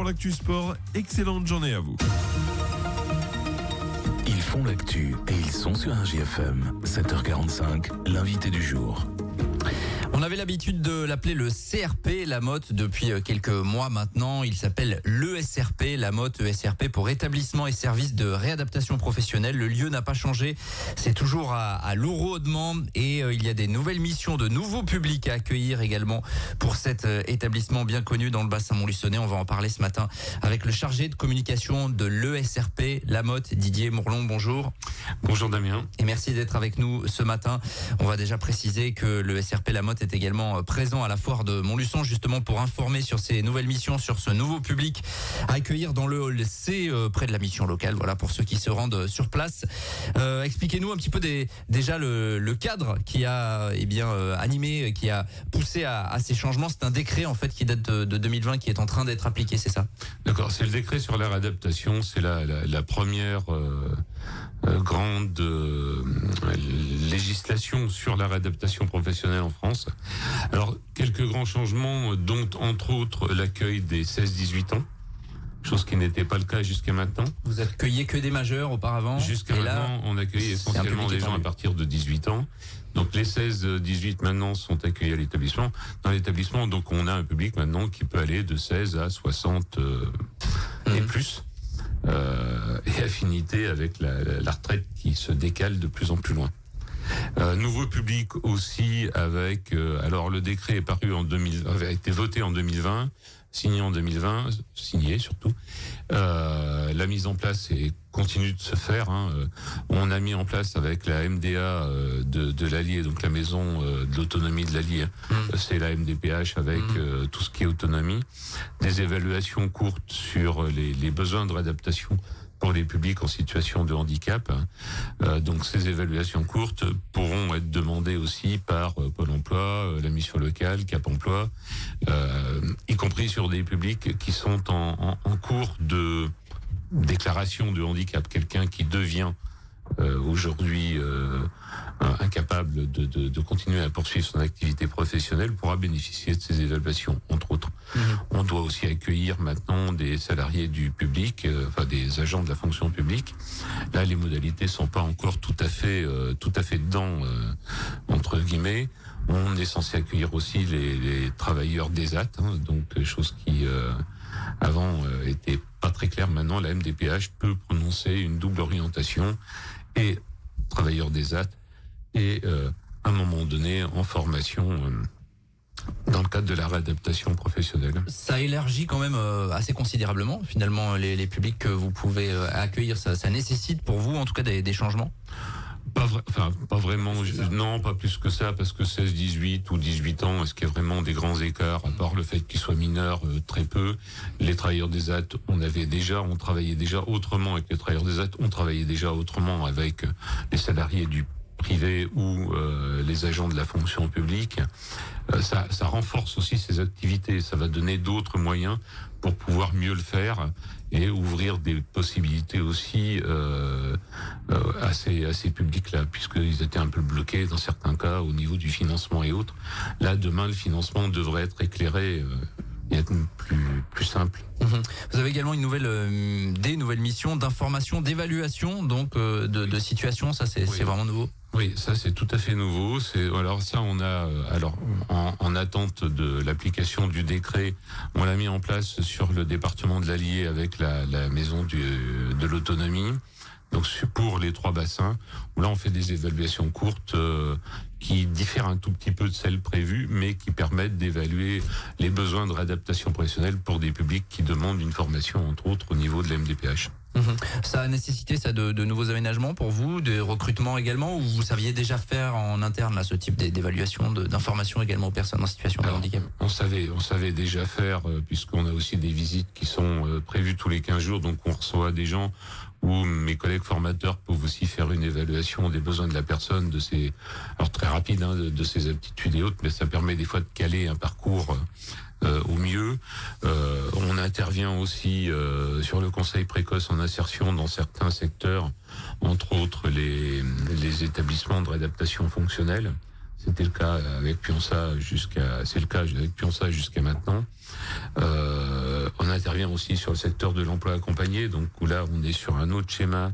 l'actu sport. Excellente journée à vous. Ils font l'actu et ils sont sur un GFM. 7h45, l'invité du jour. On avait l'habitude de l'appeler le CRP Lamotte depuis quelques mois maintenant. Il s'appelle l'ESRP Lamotte, ESRP pour établissement et service de réadaptation professionnelle. Le lieu n'a pas changé. C'est toujours à Louraudeman et il y a des nouvelles missions, de nouveaux publics à accueillir également pour cet établissement bien connu dans le bassin montluçonnais. On va en parler ce matin avec le chargé de communication de l'ESRP Lamotte, Didier Mourlon. Bonjour. Bonjour Damien. Et merci d'être avec nous ce matin. On va déjà préciser que l'ESRP Lamotte est également présent à la foire de Montluçon justement pour informer sur ces nouvelles missions, sur ce nouveau public à accueillir dans le hall C près de la mission locale. Voilà pour ceux qui se rendent sur place. Expliquez-nous un petit peu déjà le cadre qui a animé, qui a poussé à ces changements. C'est un décret en fait qui date de 2020 qui est en train d'être appliqué, c'est ça? D'accord, c'est le décret sur la réadaptation, c'est la première grande législation sur la réadaptation professionnelle en France. Alors, quelques grands changements, dont entre autres l'accueil des 16-18 ans, chose qui n'était pas le cas jusqu'à maintenant. Vous accueilliez que des majeurs auparavant? Jusqu'à maintenant, on accueille essentiellement des gens à partir de 18 ans. Donc les 16-18 maintenant sont accueillis à l'établissement. Dans l'établissement, donc on a un public maintenant qui peut aller de 16 à 60 et plus. Et affinité avec la retraite qui se décale de plus en plus loin. Nouveau public aussi avec alors le décret est paru a été voté en 2020, signé en 2020, signé surtout. La mise en place continue de se faire. On a mis en place avec la MDA de l'Allier, donc la maison de l'autonomie de l'Allier. C'est la MDPH avec tout ce qui est autonomie, des évaluations courtes sur les besoins de réadaptation pour les publics en situation de handicap. Donc ces évaluations courtes pourront être demandées aussi par Pôle emploi, la mission locale, Cap emploi, y compris sur des publics qui sont en cours de déclaration de handicap. Quelqu'un qui devient aujourd'hui incapable de continuer à poursuivre son activité professionnelle pourra bénéficier de ces évaluations, entre autres. On doit aussi accueillir maintenant des salariés du public, des agents de la fonction publique. Là, les modalités sont pas encore tout à fait dedans, entre guillemets. On est censé accueillir aussi les travailleurs d'ESAT, donc chose qui avant était pas très claire. Maintenant, la MDPH peut prononcer une double orientation et travailleurs d'ESAT et à un moment donné en formation dans le cadre de la réadaptation professionnelle. Ça élargit quand même assez considérablement finalement les publics que vous pouvez accueillir. Ça nécessite pour vous en tout cas des changements? Pas vraiment, non, pas plus que ça, parce que 16, 18 ou 18 ans, est-ce qu'il y a vraiment des grands écarts, à part le fait qu'ils soient mineurs, très peu. Les travailleurs des AT, on travaillait déjà autrement avec les travailleurs des AT, on travaillait déjà autrement avec les salariés du privé ou les agents de la fonction publique. Ça renforce aussi ces activités, ça va donner d'autres moyens pour pouvoir mieux le faire et ouvrir des possibilités aussi à ces publics-là, puisqu'ils étaient un peu bloqués dans certains cas au niveau du financement et autres. Là, demain, le financement devrait être éclairé et être plus simple. Vous avez également des nouvelles missions d'information, d'évaluation, donc de situation. Ça, c'est vraiment nouveau. Oui, ça c'est tout à fait nouveau. Alors ça, on a en attente de l'application du décret, on l'a mis en place sur le département de l'Allier avec la maison de l'autonomie. Donc pour les 3 bassins, où là on fait des évaluations courtes qui diffèrent un tout petit peu de celles prévues, mais qui permettent d'évaluer les besoins de réadaptation professionnelle pour des publics qui demandent une formation, entre autres, au niveau de la MDPH. Ça a nécessité de nouveaux aménagements pour vous, des recrutements également, ou vous saviez déjà faire en interne là ce type d'évaluation, d'information également aux personnes en situation de handicap? On savait déjà faire, puisqu'on a aussi des visites qui sont prévues tous les 15 jours, donc on reçoit des gens où mes collègues formateurs peuvent aussi faire une évaluation des besoins de la personne, alors très rapide, de ses aptitudes et autres, mais ça permet des fois de caler un parcours au mieux. On intervient aussi sur le conseil précoce en insertion dans certains secteurs, entre autres les établissements de réadaptation fonctionnelle. C'était le cas avec Pionça jusqu'à maintenant. On intervient aussi sur le secteur de l'emploi accompagné, donc où là on est sur un autre schéma.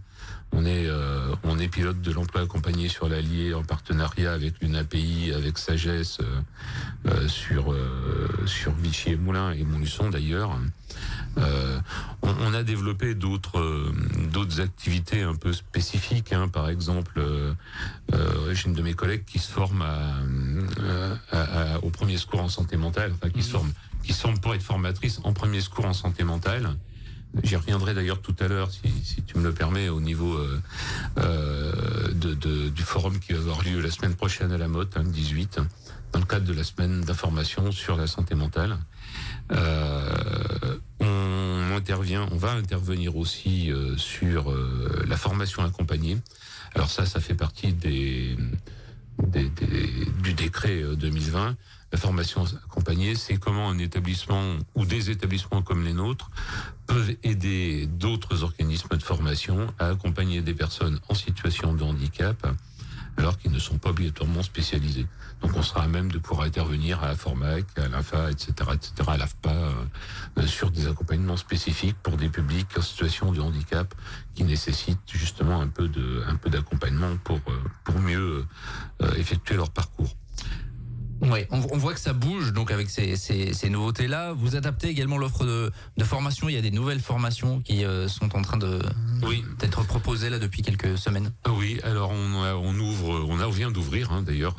On est pilote de l'emploi accompagné sur l'Allier en partenariat avec l'UNAPI, avec Sagesse sur Vichy et Moulins et Montluçon d'ailleurs. On a développé d'autres activités un peu spécifiques, hein. Par exemple, j'ai une de mes collègues qui se forme au premier secours en santé mentale, enfin qui se forme pour être formatrice en premier secours en santé mentale. J'y reviendrai d'ailleurs tout à l'heure, si tu me le permets, au niveau du forum qui va avoir lieu la semaine prochaine à la Motte, 18, dans le cadre de la semaine d'information sur la santé mentale. On va intervenir aussi sur la formation accompagnée. Alors ça fait partie du décret 2020. La formation accompagnée, c'est comment un établissement ou des établissements comme les nôtres peuvent aider d'autres organismes de formation à accompagner des personnes en situation de handicap alors qu'ils ne sont pas obligatoirement spécialisés. Donc on sera à même de pouvoir intervenir à la Formac, à l'AFA, etc., à l'AFPA, sur des accompagnements spécifiques pour des publics en situation de handicap qui nécessitent justement un peu d'accompagnement pour mieux effectuer leur parcours. Oui, on voit que ça bouge donc avec ces nouveautés-là. Vous adaptez également l'offre de formation. Il y a des nouvelles formations qui sont en train d'être proposées là depuis quelques semaines. Oui, alors on vient d'ouvrir d'ailleurs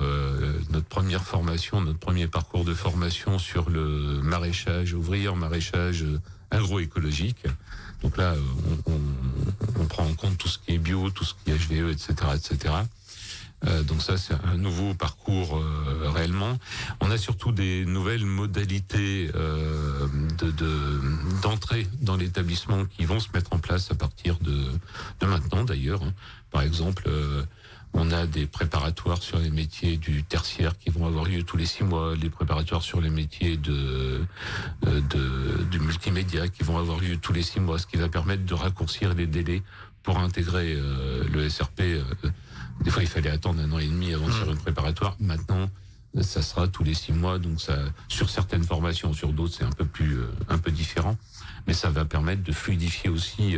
notre première formation, notre premier parcours de formation sur le maraîchage, ouvrier en maraîchage agroécologique. Donc là, on prend en compte tout ce qui est bio, tout ce qui est HVE, etc. Donc ça, c'est un nouveau parcours réellement. On a surtout des nouvelles modalités d'entrée dans l'établissement qui vont se mettre en place à partir de maintenant d'ailleurs. Par exemple, on a des préparatoires sur les métiers du tertiaire qui vont avoir lieu tous les 6 mois, les préparatoires sur les métiers du multimédia qui vont avoir lieu tous les 6 mois, ce qui va permettre de raccourcir les délais pour intégrer le SRP. Des fois, il fallait attendre 1 an et demi avant de faire une préparatoire. Maintenant, ça sera tous les 6 mois. Donc, ça, sur certaines formations, sur d'autres, c'est un peu différent. Mais ça va permettre de fluidifier aussi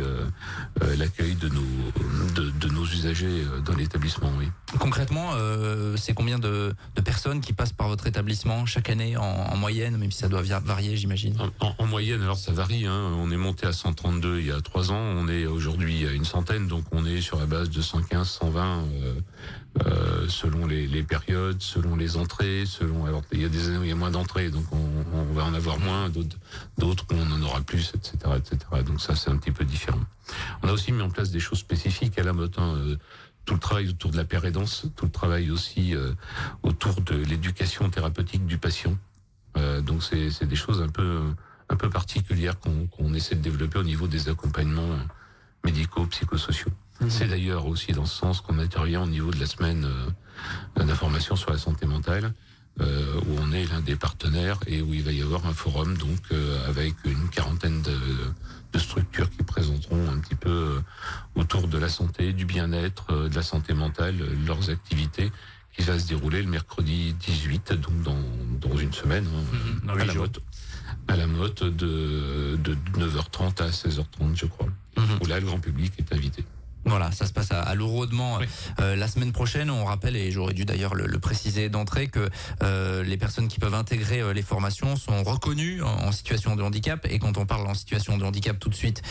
l'accueil de nos usagers dans l'établissement. Oui. Concrètement, c'est combien de personnes qui passent par votre établissement chaque année en moyenne, même si ça doit varier, j'imagine. En moyenne, alors ça varie. On est monté à 132 il y a 3 ans. On est aujourd'hui à une centaine, donc on est sur la base de 115, 120 selon les périodes, selon les entrées, alors il y a des années où il y a moins d'entrées, donc on va en avoir moins, d'autres où on en aura plus, etc. Donc ça, c'est un petit peu différent. On a aussi mis en place des choses spécifiques à la Motte, tout le travail autour de la pérédance, tout le travail aussi autour de l'éducation thérapeutique du patient. Donc c'est des choses un peu particulières qu'on essaie de développer au niveau des accompagnements médicaux, psychosociaux. C'est d'ailleurs aussi dans ce sens qu'on intervient au niveau de la semaine d'information sur la santé mentale, où on est l'un des partenaires et où il va y avoir un forum donc avec une quarantaine de structures qui présenteront un petit peu autour de la santé, du bien-être, de la santé mentale, leurs activités, qui va se dérouler le mercredi 18, donc dans une semaine, à la Motte de 9h30 à 16h30, je crois, où là le grand public est invité. Voilà, ça se passe à l'Eurodement la semaine prochaine. On rappelle, et j'aurais dû d'ailleurs le préciser d'entrée, que les personnes qui peuvent intégrer les formations sont reconnues en situation de handicap. Et quand on parle en situation de handicap, tout de suite,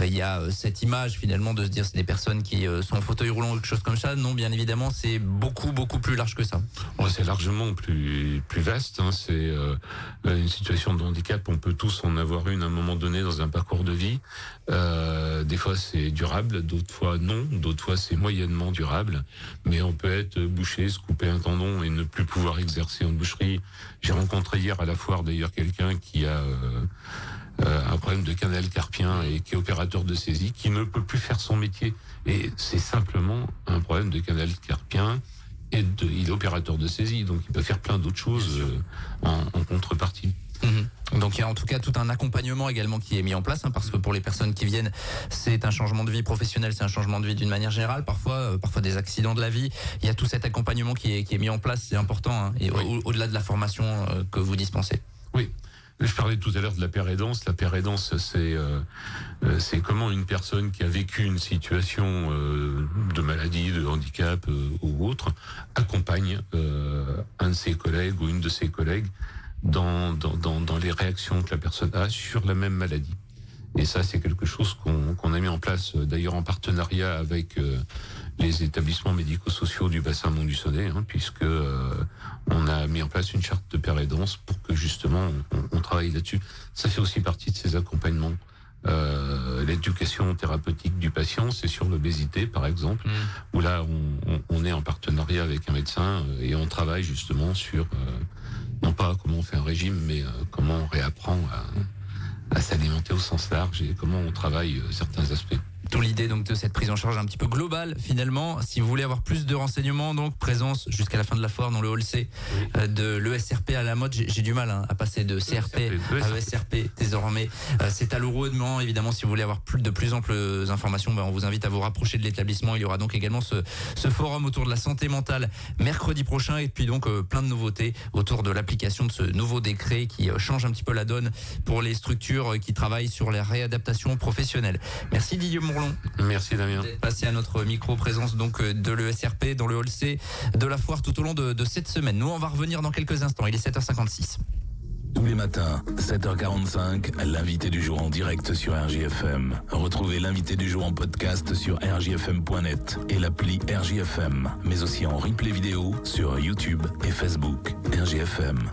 il y a cette image finalement de se dire c'est des personnes qui sont en fauteuil roulant ou quelque chose comme ça. Non, bien évidemment, c'est beaucoup plus large que ça. C'est largement plus vaste. C'est une situation de handicap. On peut tous en avoir une à un moment donné dans un parcours de vie. Des fois, c'est durable, d'autres fois non, d'autres fois c'est moyennement durable, mais on peut être bouché, se couper un tendon et ne plus pouvoir exercer en boucherie. J'ai rencontré hier à la foire d'ailleurs quelqu'un qui a un problème de canal carpien et qui est opérateur de saisie, qui ne peut plus faire son métier. Et c'est simplement un problème de canal carpien et il est opérateur de saisie, donc il peut faire plein d'autres choses en contrepartie. Donc il y a en tout cas tout un accompagnement également qui est mis en place, parce que pour les personnes qui viennent, c'est un changement de vie professionnel, c'est un changement de vie d'une manière générale, parfois des accidents de la vie. Il y a tout cet accompagnement qui est mis en place, c'est important, et au-delà de la formation que vous dispensez. Oui. Je parlais tout à l'heure de la pérédance. La pérédance, c'est comment une personne qui a vécu une situation de maladie, de handicap ou autre, accompagne un de ses collègues ou une de ses collègues dans les réactions que la personne a sur la même maladie. Et ça, c'est quelque chose qu'on a mis en place, d'ailleurs en partenariat avec les établissements médico-sociaux du bassin Mont-du-Saunier, puisque on a mis en place une charte de pérédance pour que justement on travaille là-dessus. Ça fait aussi partie de ces accompagnements. L'éducation thérapeutique du patient, c'est sur l'obésité par exemple, où là on est en partenariat avec un médecin et on travaille justement sur non pas comment on fait un régime, mais comment on réapprend à s'alimenter au sens large et comment on travaille certains aspects. D'où l'idée donc de cette prise en charge un petit peu globale finalement. Si vous voulez avoir plus de renseignements, donc présence jusqu'à la fin de la foire dans le hall C de l'ESRP à la mode. J'ai du mal à passer de CRP à ESRP désormais. C'est à l'Eurodement évidemment. Si vous voulez avoir de plus amples informations, on vous invite à vous rapprocher de l'établissement. Il y aura donc également ce forum autour de la santé mentale mercredi prochain et puis donc plein de nouveautés autour de l'application de ce nouveau décret qui change un petit peu la donne pour les structures qui travaillent sur la réadaptation professionnelle. Merci Didier Mourlon. Merci Damien. Passé à notre micro-présence donc de l'ESRP dans le hall C de la foire tout au long de cette semaine. Nous on va revenir dans quelques instants, il est 7h56. Tous les matins, 7h45, l'invité du jour en direct sur RJFM. Retrouvez l'invité du jour en podcast sur rjfm.net et l'appli RJFM, mais aussi en replay vidéo sur YouTube et Facebook. RJFM.